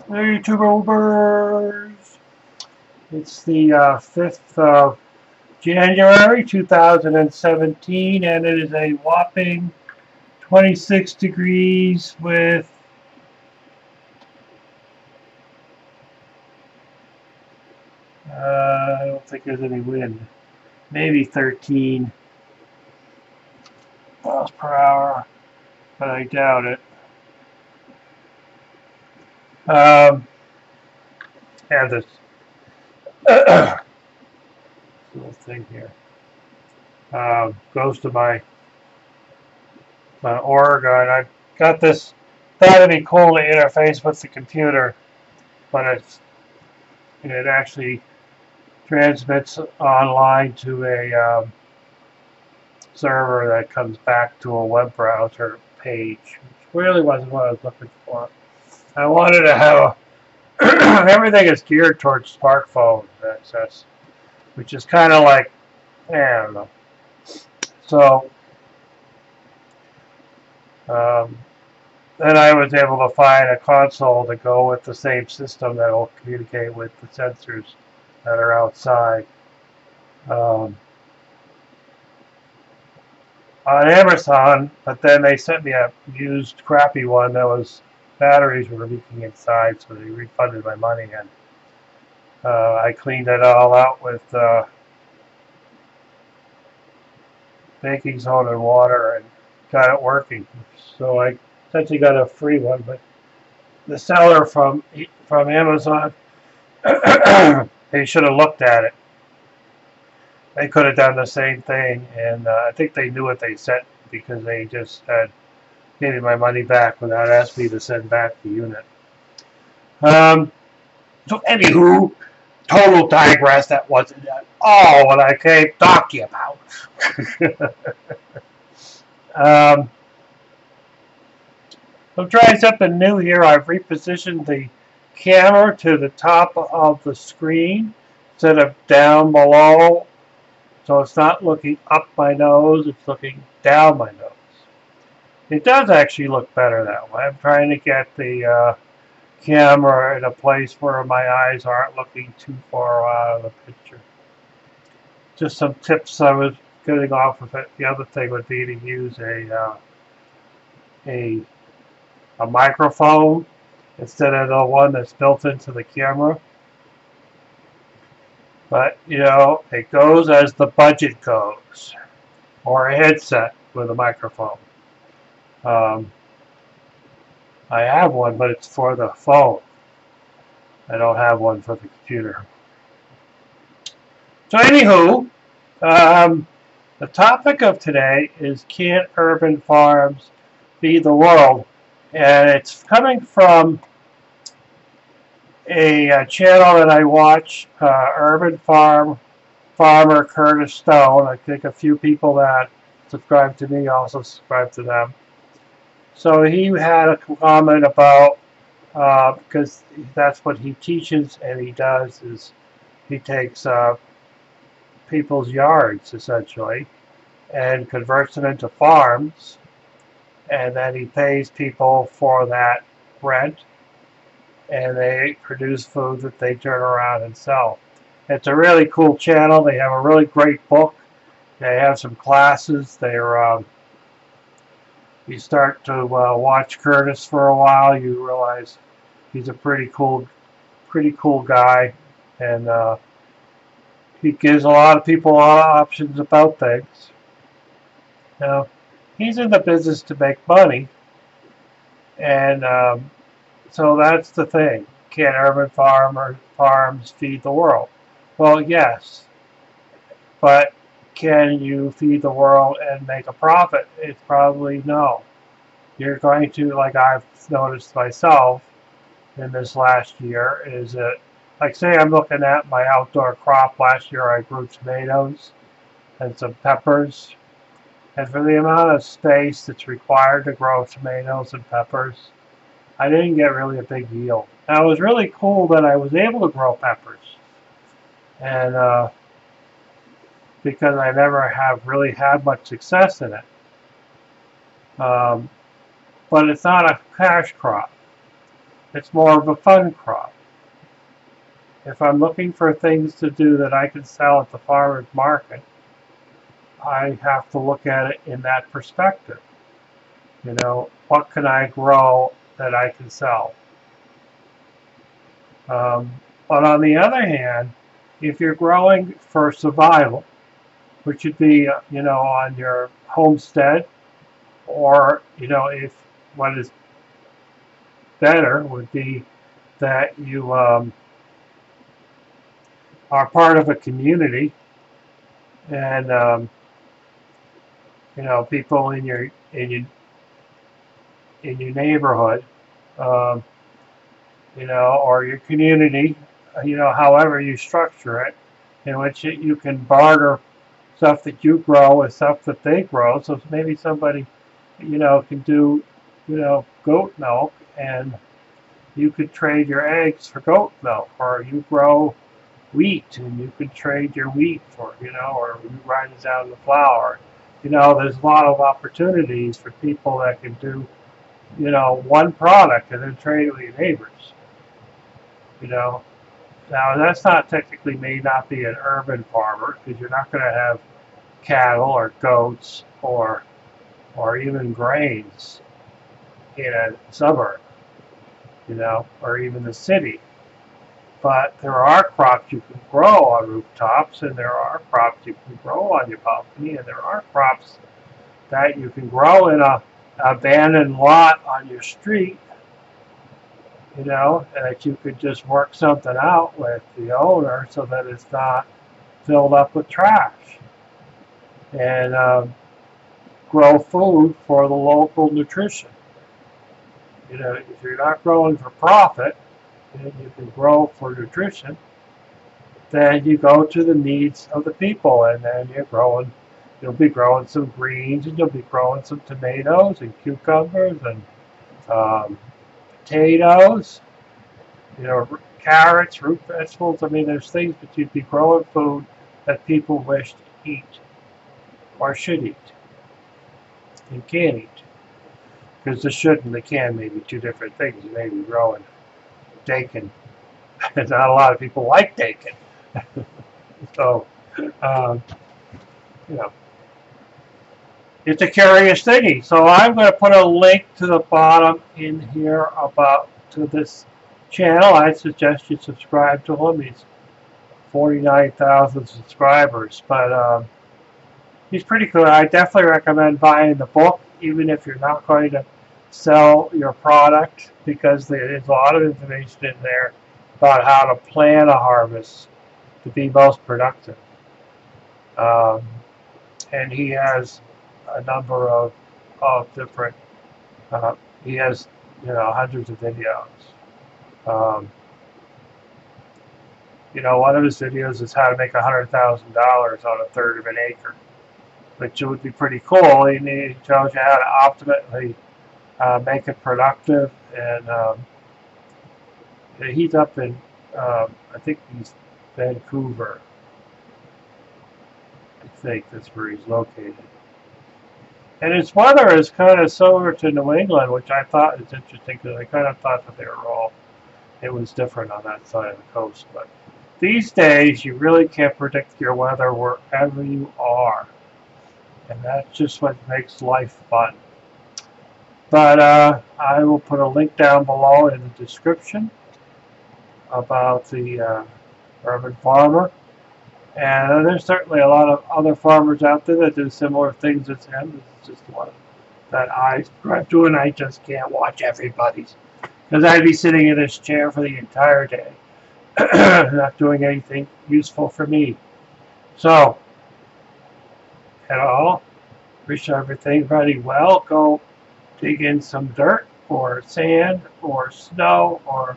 Hey, YouTubers! It's the 5th of January 2017, and it is a whopping 26 degrees with I don't think there's any wind. Maybe 13 miles per hour, but I doubt it. And this little thing here goes to my Oregon. I got this. Thought it'd be cool to interface with the computer, but it actually transmits online to a server that comes back to a web browser page, which really wasn't what I was looking for. I wanted to have everything is geared towards smartphone access, which is kind of like, I don't know. So then I was able to find a console to go with the same system that will communicate with the sensors that are outside. On Amazon, but then they sent me a used crappy one that was batteries were leaking inside, so they refunded my money, and I cleaned it all out with baking soda and water and got it working. So I essentially got a free one, but the seller from Amazon, they should have looked at it. They could have done the same thing, and I think they knew what they sent because they just had gave me my money back without asking me to send back the unit. So anywho, total digress. That wasn't at all what I came talking about. I'm trying something new here. I've repositioned the camera to the top of the screen instead of down below. So it's not looking up my nose, it's looking down my nose. It does actually look better that way. I'm trying to get the camera in a place where my eyes aren't looking too far out of the picture. Just some tips I was getting off of it. The other thing would be to use a microphone instead of the one that's built into the camera. But, you know, it goes as the budget goes. Or a headset with a microphone. I have one, but it's for the phone. I don't have one for the computer. So anywho, the topic of today is can urban farms feed the world? And it's coming from a channel that I watch, Urban Farmer Curtis Stone. I think a few people that subscribe to me also subscribe to them. So he had a comment about, because that's what he teaches and he does, is he takes people's yards, essentially, and converts them into farms, and then he pays people for that rent, and they produce food that they turn around and sell. It's a really cool channel. They have a really great book. They have some classes. They're you start to watch Curtis for a while, you realize he's a pretty cool guy, and he gives a lot of people a lot of options about things. Now, he's in the business to make money, and so that's the thing. Can urban farms feed the world? Well, yes, but can you feed the world and make a profit? It's probably no. You're going to, like I've noticed myself in this last year, is that, like say I'm looking at my outdoor crop. Last year I grew tomatoes and some peppers. And for the amount of space that's required to grow tomatoes and peppers, I didn't get really a big yield. Now, it was really cool that I was able to grow peppers. And because I never have really had much success in it. But it's not a cash crop. It's more of a fun crop. If I'm looking for things to do that I can sell at the farmer's market, I have to look at it in that perspective. You know, what can I grow that I can sell? But on the other hand, if you're growing for survival, which would be, you know, on your homestead, or, you know, if what is better would be that you are part of a community, and you know, people in your neighborhood, you know, or your community, you know, however you structure it, in which you can barter stuff that you grow with stuff that they grow. So maybe somebody, you know, can do, you know, goat milk, and you could trade your eggs for goat milk, or you grow wheat and you could trade your wheat for, you know, or you grind down the flour. You know, there's a lot of opportunities for people that can do, you know, one product and then trade it with your neighbors. You know, now that's not technically may not be an urban farmer, because you're not going to have cattle or goats or even grains in a suburb, you know, or even the city. But there are crops you can grow on rooftops, and there are crops you can grow on your balcony, and there are crops that you can grow in a abandoned lot on your street, you know, that you could just work something out with the owner so that it's not filled up with trash, and grow food for the local nutrition. You know, if you're not growing for profit, and you can grow for nutrition, then you go to the needs of the people, and then you'll be growing some greens, and you'll be growing some tomatoes and cucumbers and potatoes, you know, carrots, root vegetables. I mean, there's things that you'd be growing food that people wish to eat or should eat and can eat. Because the should and the can may be two different things. You may be growing dakin. Not a lot of people like dakin. So, you know, it's a curious thingy. So I'm going to put a link to the bottom in here to this channel. I suggest you subscribe to him. He's 49,000 subscribers, but he's pretty good. I definitely recommend buying the book, even if you're not going to sell your product, because there's a lot of information in there about how to plan a harvest to be most productive. And he has a number of different, he has, you know, hundreds of videos. You know, one of his videos is how to make $100,000 on a third of an acre, which would be pretty cool. He shows you how to optimally make it productive, and he's up in, I think he's Vancouver. I think that's where he's located. And his weather is kind of similar to New England, which I thought is interesting, because I kind of thought that it was different on that side of the coast. But these days, you really can't predict your weather wherever you are. And that's just what makes life fun. But I will put a link down below in the description about the urban farmer. And there's certainly a lot of other farmers out there that do similar things as him. This is just one that I subscribe to, and I just can't watch everybody's, because I'd be sitting in this chair for the entire day, not doing anything useful for me. So, at all, wish everybody well. Go dig in some dirt or sand or snow, or,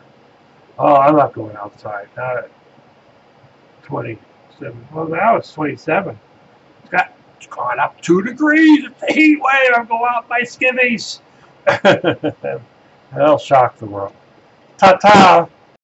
oh, I'm not going outside, not at 27. Well, now it's 27. It's gone up 2 degrees. It's a heat wave. I'll go out my skivvies. That'll shock the world. Ta-ta.